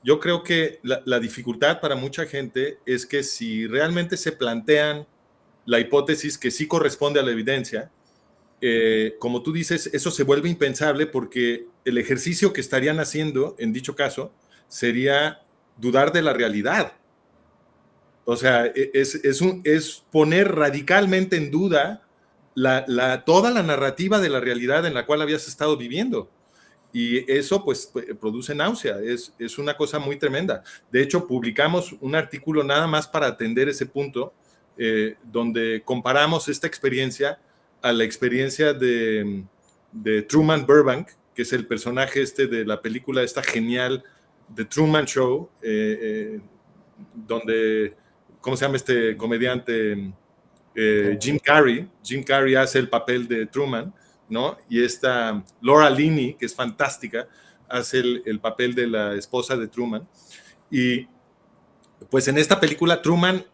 Yo creo que la dificultad para mucha gente es que si realmente se plantean la hipótesis que sí corresponde a la evidencia, como tú dices, eso se vuelve impensable porque el ejercicio que estarían haciendo en dicho caso sería dudar de la realidad. O sea, es poner radicalmente en duda toda la narrativa de la realidad en la cual habías estado viviendo. Y eso pues produce náusea, es una cosa muy tremenda. De hecho, publicamos un artículo nada más para atender ese punto, donde comparamos esta experiencia a la experiencia de Truman Burbank, que es el personaje de la película esta genial The Truman Show, donde, ¿cómo se llama este comediante? Jim Carrey. Jim Carrey hace el papel de Truman, ¿no? Y esta Laura Linney, que es fantástica, hace el papel de la esposa de Truman. Y pues en esta película Truman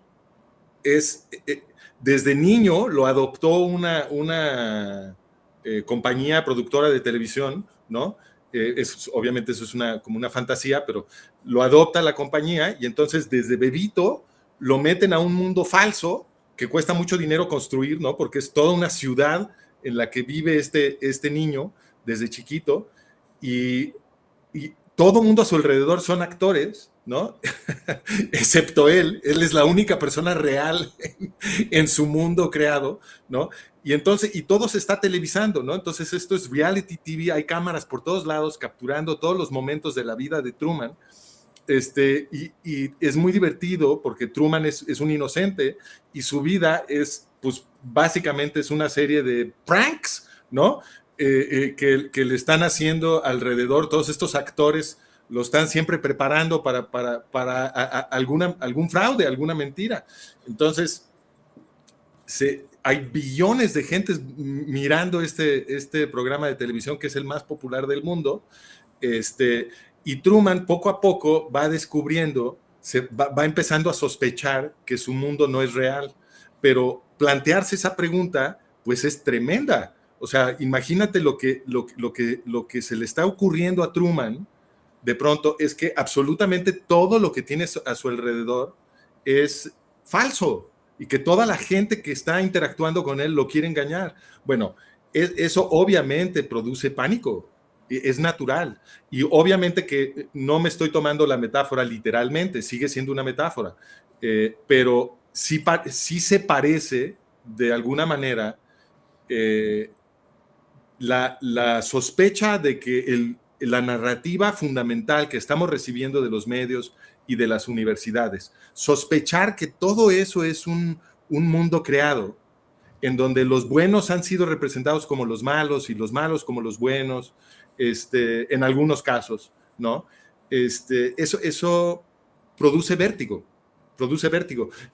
desde niño lo adoptó una compañía productora de televisión, ¿no? Obviamente eso es como una fantasía, pero lo adopta la compañía y entonces desde bebito lo meten a un mundo falso que cuesta mucho dinero construir, ¿no? Porque es toda una ciudad en la que vive este niño desde chiquito y todo mundo a su alrededor son actores, ¿no? Excepto él es la única persona real en su mundo creado, ¿no? Y entonces, y todo se está televisando, ¿no? Entonces esto es reality TV, hay cámaras por todos lados capturando todos los momentos de la vida de Truman. Y es muy divertido porque Truman es un inocente y su vida pues básicamente es una serie de pranks, ¿no? Que le están haciendo alrededor, todos estos actores lo están siempre preparando para algún fraude, alguna mentira. Entonces, hay billones de gente mirando este programa de televisión que es el más popular del mundo, y Truman poco a poco va descubriendo, va empezando a sospechar que su mundo no es real, pero plantearse esa pregunta pues es tremenda. O sea, imagínate lo que se le está ocurriendo a Truman de pronto es que absolutamente todo lo que tiene a su alrededor es falso y que toda la gente que está interactuando con él lo quiere engañar. Bueno, eso obviamente produce pánico, es natural. Y obviamente que no me estoy tomando la metáfora literalmente, sigue siendo una metáfora, pero sí se parece de alguna manera la sospecha de que la narrativa fundamental que estamos recibiendo de los medios y de las universidades, sospechar que todo eso es un mundo creado, en donde los buenos han sido representados como los malos y los malos como los buenos, en algunos casos, ¿no? Eso produce vértigo,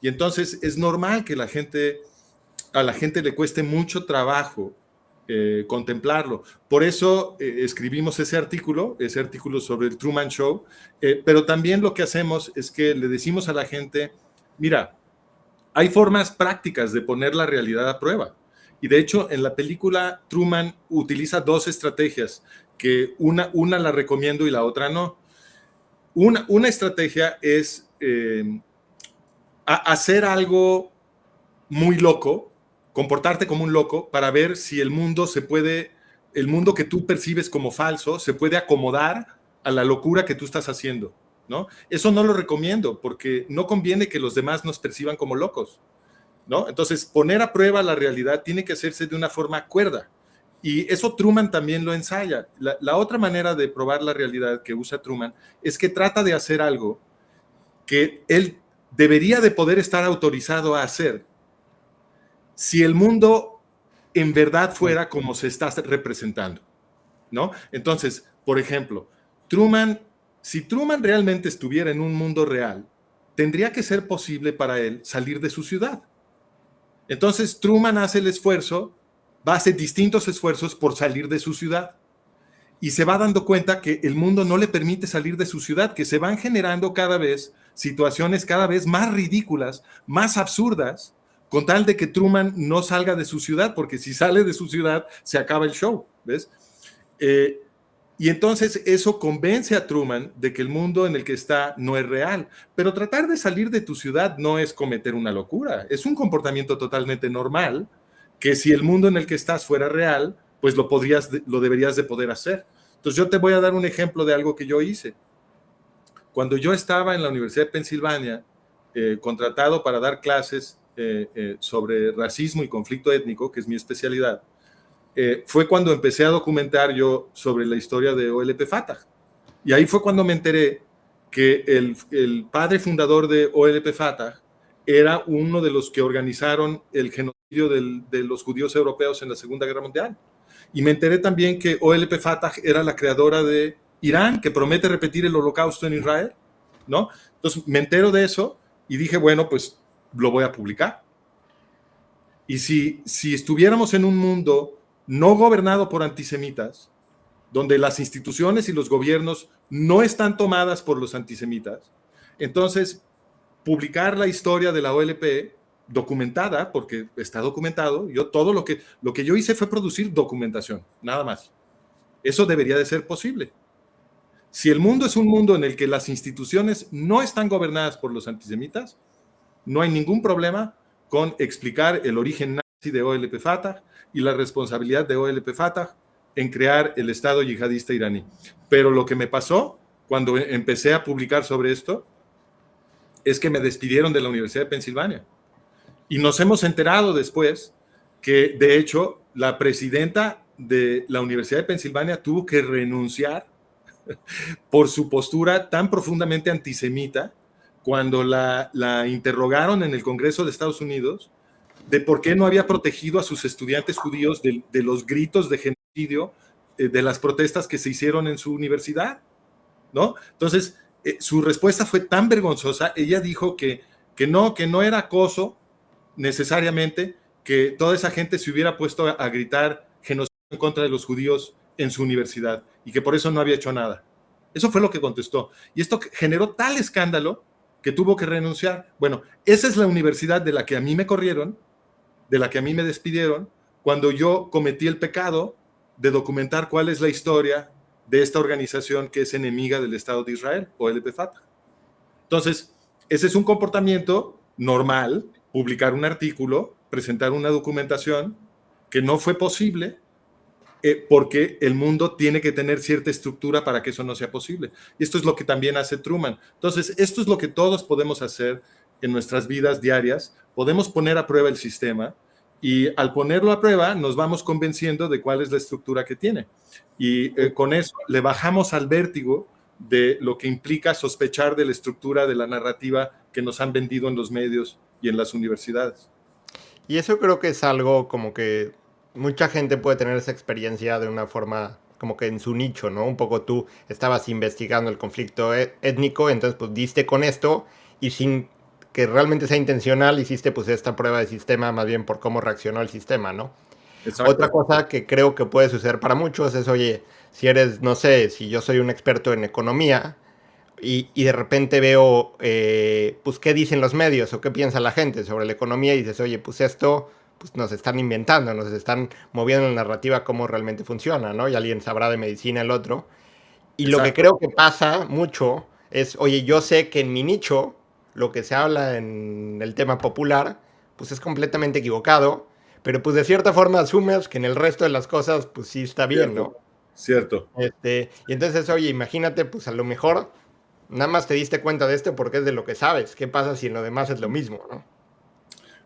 y entonces es normal que a la gente le cueste mucho trabajo contemplarlo. Por eso escribimos ese artículo sobre el Truman Show, pero también lo que hacemos es que le decimos a la gente, mira, hay formas prácticas de poner la realidad a prueba. Y de hecho, en la película Truman utiliza dos estrategias, que una la recomiendo y la otra no. Una estrategia es hacer algo muy loco, comportarte como un loco para ver si el mundo que tú percibes como falso se puede acomodar a la locura que tú estás haciendo, ¿no? Eso no lo recomiendo porque no conviene que los demás nos perciban como locos, ¿no? Entonces, poner a prueba la realidad tiene que hacerse de una forma cuerda. Y eso Truman también lo ensaya. La otra manera de probar la realidad que usa Truman es que trata de hacer algo que él debería de poder estar autorizado a hacer si el mundo en verdad fuera como se está representando, ¿no? Entonces, por ejemplo, si Truman realmente estuviera en un mundo real, tendría que ser posible para él salir de su ciudad. Entonces, Truman hace va a hacer distintos esfuerzos por salir de su ciudad. Y se va dando cuenta que el mundo no le permite salir de su ciudad, que se van generando cada vez situaciones cada vez más ridículas, más absurdas, con tal de que Truman no salga de su ciudad, porque si sale de su ciudad, se acaba el show, ¿ves? Y entonces eso convence a Truman de que el mundo en el que está no es real. Pero tratar de salir de tu ciudad no es cometer una locura, es un comportamiento totalmente normal que si el mundo en el que estás fuera real, pues lo deberías de poder hacer. Entonces yo te voy a dar un ejemplo de algo que yo hice. Cuando yo estaba en la Universidad de Pensilvania, contratado para dar clases sobre racismo y conflicto étnico, que es mi especialidad, fue cuando empecé a documentar yo sobre la historia de OLP Fatah. Y ahí fue cuando me enteré que el padre fundador de OLP Fatah era uno de los que organizaron el genocidio de los judíos europeos en la Segunda Guerra Mundial. Y me enteré también que OLP Fatah era la creadora de Irán, que promete repetir el holocausto en Israel, ¿no? Entonces me entero de eso y dije, bueno, pues lo voy a publicar. Y si estuviéramos en un mundo no gobernado por antisemitas, donde las instituciones y los gobiernos no están tomadas por los antisemitas, entonces publicar la historia de la OLP documentada, porque está documentado, todo lo que yo hice fue producir documentación, nada más. Eso debería de ser posible. Si el mundo es un mundo en el que las instituciones no están gobernadas por los antisemitas, no hay ningún problema con explicar el origen nazi de OLP Fatah y la responsabilidad de OLP Fatah en crear el Estado yihadista iraní. Pero lo que me pasó cuando empecé a publicar sobre esto es que me despidieron de la Universidad de Pensilvania. Y nos hemos enterado después que, de hecho, la presidenta de la Universidad de Pensilvania tuvo que renunciar por su postura tan profundamente antisemita cuando la interrogaron en el Congreso de Estados Unidos de por qué no había protegido a sus estudiantes judíos de los gritos de genocidio de las protestas que se hicieron en su universidad, ¿no? Entonces, su respuesta fue tan vergonzosa. Ella dijo que no era acoso necesariamente, que toda esa gente se hubiera puesto a gritar genocidio en contra de los judíos en su universidad y que por eso no había hecho nada. Eso fue lo que contestó. Y esto generó tal escándalo que tuvo que renunciar. Bueno, esa es la universidad de la que a mí me corrieron, de la que a mí me despidieron, cuando yo cometí el pecado de documentar cuál es la historia de esta organización que es enemiga del Estado de Israel, OLP Fatah. Entonces, ese es un comportamiento normal, publicar un artículo, presentar una documentación, que no fue posible porque el mundo tiene que tener cierta estructura para que eso no sea posible. Y esto es lo que también hace Truman. Entonces, esto es lo que todos podemos hacer en nuestras vidas diarias. Podemos poner a prueba el sistema y al ponerlo a prueba nos vamos convenciendo de cuál es la estructura que tiene. Y con eso le bajamos al vértigo de lo que implica sospechar de la estructura de la narrativa que nos han vendido en los medios y en las universidades. Y eso creo que es algo como que mucha gente puede tener esa experiencia de una forma como que en su nicho, ¿no? Un poco tú estabas investigando el conflicto étnico, entonces pues diste con esto y sin que realmente sea intencional hiciste pues esta prueba de sistema más bien por cómo reaccionó el sistema, ¿no? Otra Exacto. cosa que creo que puede suceder para muchos es, oye, si eres, no sé, si yo soy un experto en economía y de repente veo, pues, qué dicen los medios o qué piensa la gente sobre la economía y dices, oye, pues esto pues, nos están inventando, nos están moviendo la narrativa cómo realmente funciona, ¿no? Y alguien sabrá de medicina el otro. Y lo que Exacto. creo que pasa mucho es, oye, yo sé que en mi nicho, lo que se habla en el tema popular, pues es completamente equivocado, pero pues de cierta forma asumes que en el resto de las cosas, pues sí está bien, Cierto. ¿no? Cierto. Y entonces, oye, imagínate, pues a lo mejor nada más te diste cuenta de esto porque es de lo que sabes. ¿Qué pasa si en lo demás es lo mismo, no?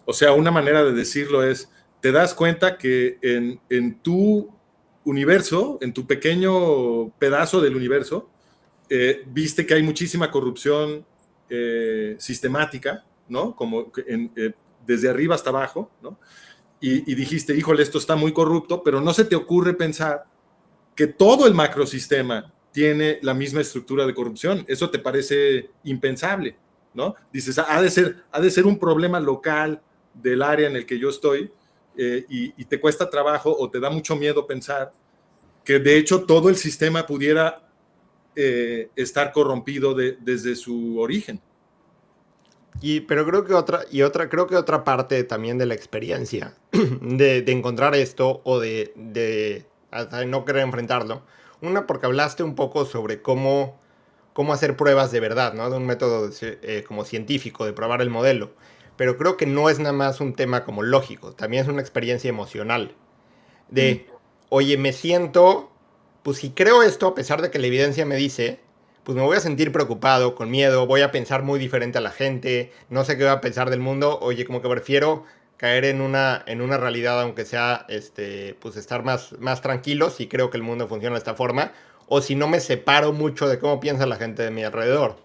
O sea, una manera de decirlo es, te das cuenta que en tu universo, en tu pequeño pedazo del universo, viste que hay muchísima corrupción sistemática, ¿no? Como desde arriba hasta abajo, ¿no? Y dijiste, híjole, esto está muy corrupto, pero no se te ocurre pensar que todo el macrosistema tiene la misma estructura de corrupción. Eso te parece impensable, ¿no? Dices, ha de ser un problema local del área en el que yo estoy y te cuesta trabajo o te da mucho miedo pensar que de hecho todo el sistema pudiera estar corrompido desde su origen. Pero creo que otra parte también de la experiencia de encontrar esto o de hasta no querer enfrentarlo, Una, porque hablaste un poco sobre cómo hacer pruebas de verdad, ¿no? De un método como científico, de probar el modelo. Pero creo que no es nada más un tema como lógico, también es una experiencia emocional. Mm, De, oye, me siento, pues si creo esto, a pesar de que la evidencia me dice, pues me voy a sentir preocupado, con miedo, voy a pensar muy diferente a la gente, no sé qué voy a pensar del mundo, oye, como que prefiero caer en una realidad, aunque sea, pues estar más tranquilo, si creo que el mundo funciona de esta forma, o si no me separo mucho de cómo piensa la gente de mi alrededor.